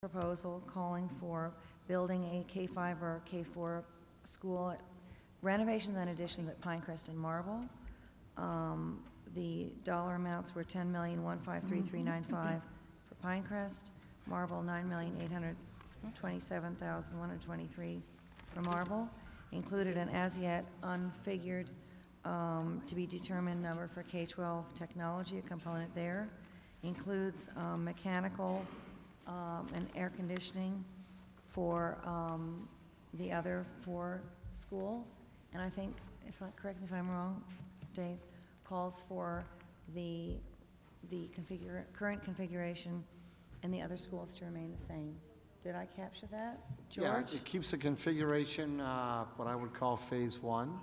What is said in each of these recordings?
proposal calling for building a K-5 or K-4 school, renovations and additions at Pinecrest and Marble. The dollar amounts were $10,153,395 for Pinecrest, Marble $9,827,123 for Marble. Included an as-yet unfigured to be determined number for K-12 technology, a component there. Includes mechanical and air conditioning for the other 4 schools. And I think, correct me if I'm wrong, Dave, calls for the current configuration and the other schools to remain the same. Did I capture that? George? Yeah, it keeps the configuration, what I would call phase 1.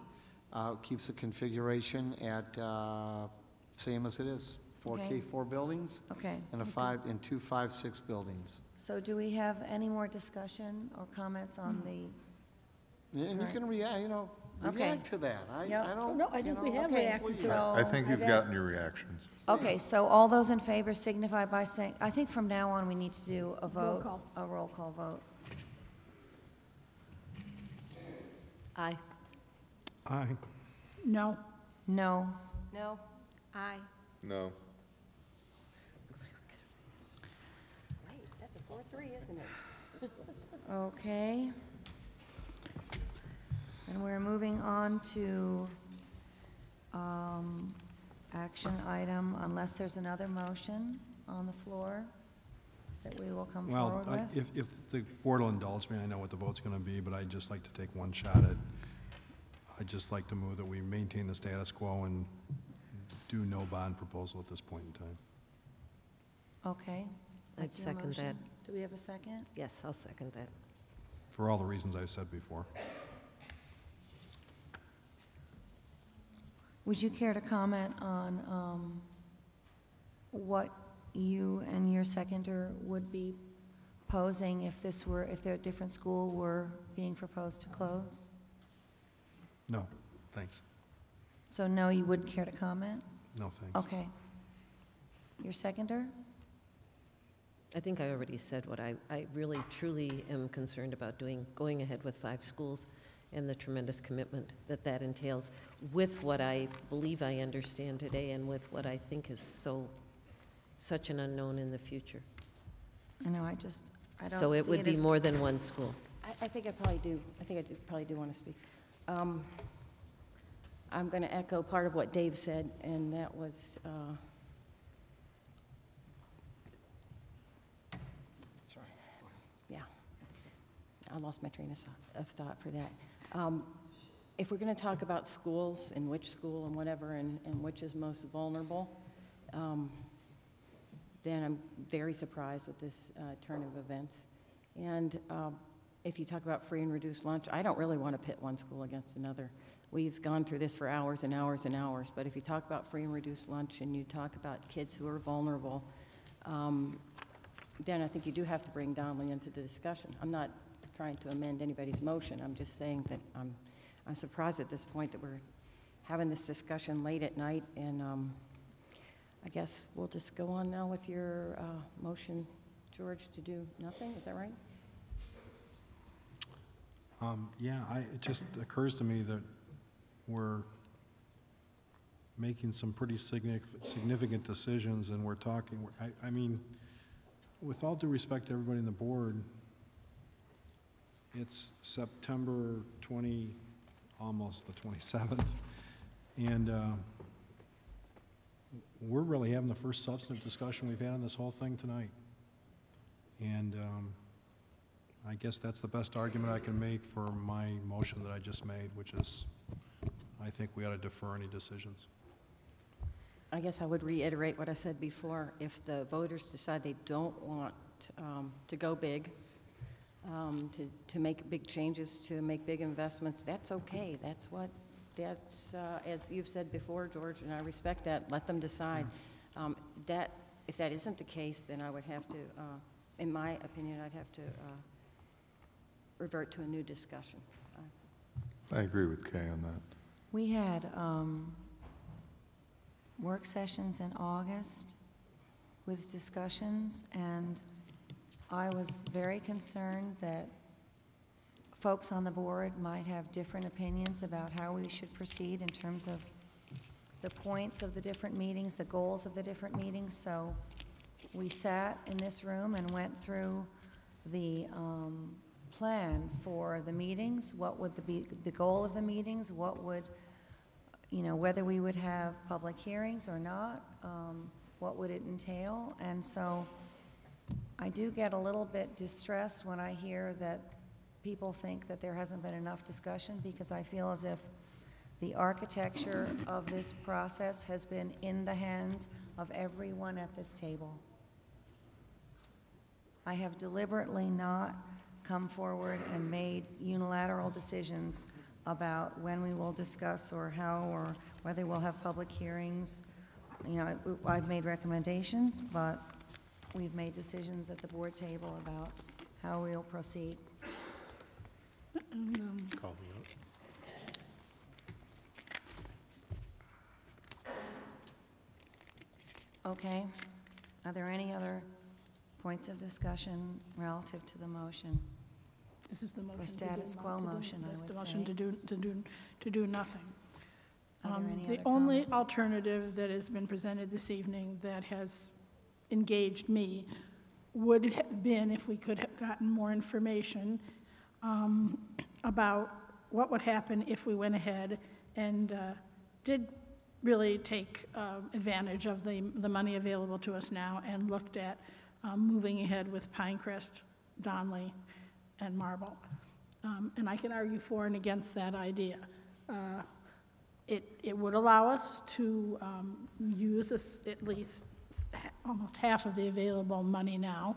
Keeps the configuration at same as it is. 4 Okay. K4 buildings. Okay. And and 2 5-6 buildings. So do we have any more discussion or comments on the? And you can react to that. I don't. No, I think we have Okay, reacted to it. so- I think you've I've gotten asked- your reactions. Okay, so all those in favor signify by saying, I think from now on we need to do a vote. call. A roll call vote. Aye. Aye. No. No. No. Aye. No. Wait, that's a 4-3, isn't it? Okay. And we're moving on to action item, unless there's another motion on the floor that we will come Well, forward with. if the board will indulge me, I know what the vote's going to be, but I'd just like to take one shot at, I'd just like to move that we maintain the status quo and do no bond proposal at this point in time. Okay. I'd That's your second motion. that. Do we have a second? Yes, I'll second that. For all the reasons I've said before. Would you care to comment on what you and your seconder would be posing if their different school were being proposed to close? No, thanks. So no, you wouldn't care to comment? No, thanks. Okay. Your seconder? I think I already said what I really, truly am concerned about going ahead with 5 schools and the tremendous commitment that entails with what I believe I understand today and with what I think is such an unknown in the future. I know, I don't So it see would be as- more than 1 school. I think I probably do. I think I probably do want to speak. I'm going to echo part of what Dave said, and that was, Sorry. yeah, I lost my train of thought for that. If we're going to talk about schools and which school and whatever and which is most vulnerable, then I'm very surprised with this turn of events. And if you talk about free and reduced lunch, I don't really want to pit one school against another. We've gone through this for hours and hours and hours, but if you talk about free and reduced lunch and you talk about kids who are vulnerable, then I think you do have to bring Donnelly into the discussion. I'm not trying to amend anybody's motion. I'm just saying that I'm surprised at this point that we're having this discussion late at night, and I guess we'll just go on now with your motion, George, to do nothing. Is that right? Yeah, it just occurs to me that we're making some pretty significant decisions, and we're talking, I mean, with all due respect to everybody on the board, it's September 20, almost the 27th, and we're really having the first substantive discussion we've had on this whole thing tonight. And I guess that's the best argument I can make for my motion that I just made, which is I think we ought to defer any decisions. I guess I would reiterate what I said before. If the voters decide they don't want to go big, to make big changes, to make big investments, that's okay. That's as you've said before, George, and I respect that. Let them decide. If that isn't the case, then I would have to, in my opinion, I'd have to revert to a new discussion. I agree with Kay on that. We had work sessions in August with discussions, and I was very concerned that folks on the board might have different opinions about how we should proceed in terms of the points of the different meetings, the goals of the different meetings. So we sat in this room and went through the plan for the meetings. What would be the goal of the meetings? What would, you know, whether we would have public hearings or not, what would it entail? And so I do get a little bit distressed when I hear that people think that there hasn't been enough discussion, because I feel as if the architecture of this process has been in the hands of everyone at this table. I have deliberately not come forward and made unilateral decisions about when we will discuss or how or whether we'll have public hearings. You know, I've made recommendations, but we've made decisions at the board table about how we'll proceed. Call me up. Okay. Are there any other points of discussion relative to the motion? This is the motion. Or to do status not- quo to do- motion, I that's would the motion say. to do nothing. Are there any The other only comments? alternative that has been presented this evening that has engaged me would have been if we could have gotten more information about what would happen if we went ahead and did really take advantage of the money available to us now and looked at moving ahead with Pinecrest, Donley, and Marble. And I can argue for and against that idea. It would allow us to use at least almost half of the available money now.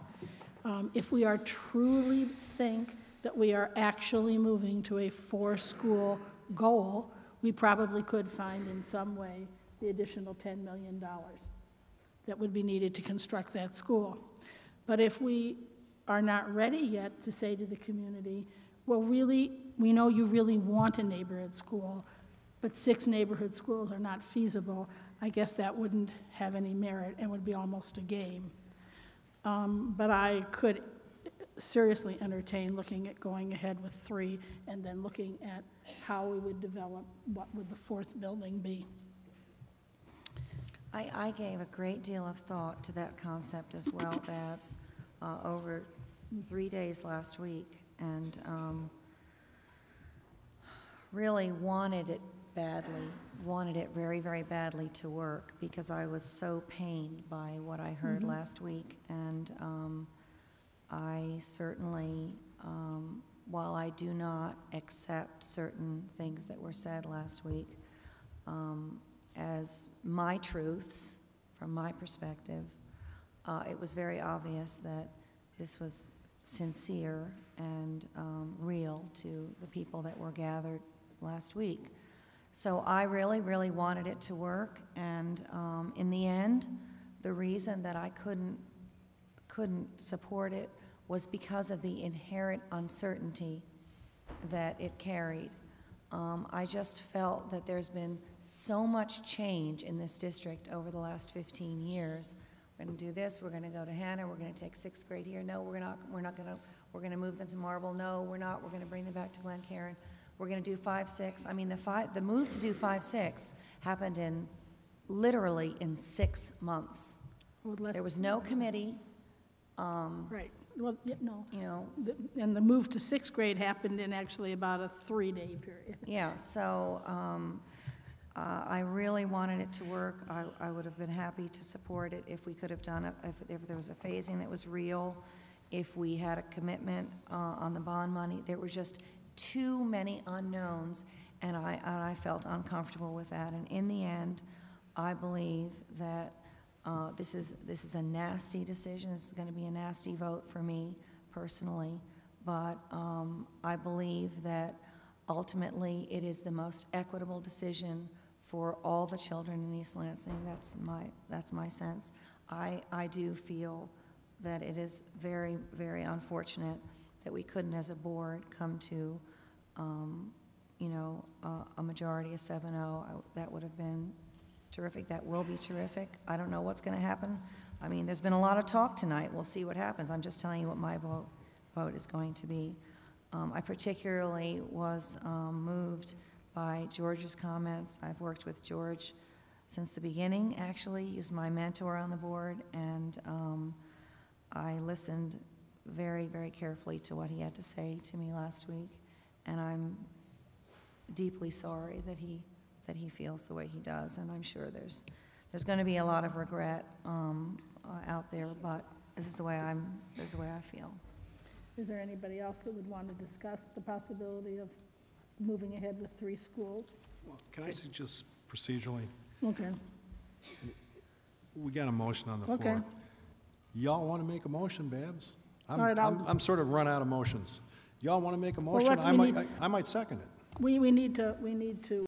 If we are truly think that we are actually moving to a 4-school goal, we probably could find in some way the additional $10 million that would be needed to construct that school. But if we are not ready yet to say to the community, well, really, we know you really want a neighborhood school, but 6 neighborhood schools are not feasible, I guess that wouldn't have any merit and would be almost a game. But I could seriously entertain looking at going ahead with 3 and then looking at how we would develop what would the 4th building be. I gave a great deal of thought to that concept as well, Babs, over 3 days last week, and really wanted it badly, wanted it very, very badly to work, because I was so pained by what I heard last week. And I certainly, while I do not accept certain things that were said last week as my truths from my perspective, it was very obvious that this was sincere and real to the people that were gathered last week. So I really, really wanted it to work, and in the end, the reason that I couldn't support it was because of the inherent uncertainty that it carried. I just felt that there's been so much change in this district over the last 15 years. We're going to do this, we're going to go to Hannah, we're going to take 6th grade here. No, we're going to move them to Marble. No, we're not. We're going to bring them back to Glen Cairn. We're going to do 5-6. I mean, the move to do 5-6 happened literally in 6 months. There was no committee. Right. Well, yeah, no. You know. And the move to 6th grade happened in actually about a 3-day period. Yeah, so I really wanted it to work. I would have been happy to support it if we could have done it, if there was a phasing that was real, if we had a commitment on the bond money. There were just too many unknowns, and I felt uncomfortable with that. And in the end, I believe that this is a nasty decision. This is going to be a nasty vote for me personally, but I believe that ultimately it is the most equitable decision for all the children in East Lansing. That's my sense. I do feel that it is very, very unfortunate that we couldn't, as a board, come to, a majority of 7-0. That would have been terrific. That will be terrific. I don't know what's going to happen I mean, there's been a lot of talk tonight. We'll see what happens. I'm just telling you what my vote is going to be. I particularly was moved by George's comments. I've worked with George since the beginning, actually. He's my mentor on the board, and I listened very, very carefully to what he had to say to me last week, and I'm deeply sorry that he feels the way he does, and I'm sure there's going to be a lot of regret out there, but this is the way I feel. Is there anybody else that would want to discuss the possibility of moving ahead with 3 schools? Well, can I suggest procedurally, Okay. we got a motion on the floor. Okay. Y'all want to make a motion, Babs? All right, I'm sort of run out of motions. Y'all want to make a Well, motion? let's- we I might second it. We need to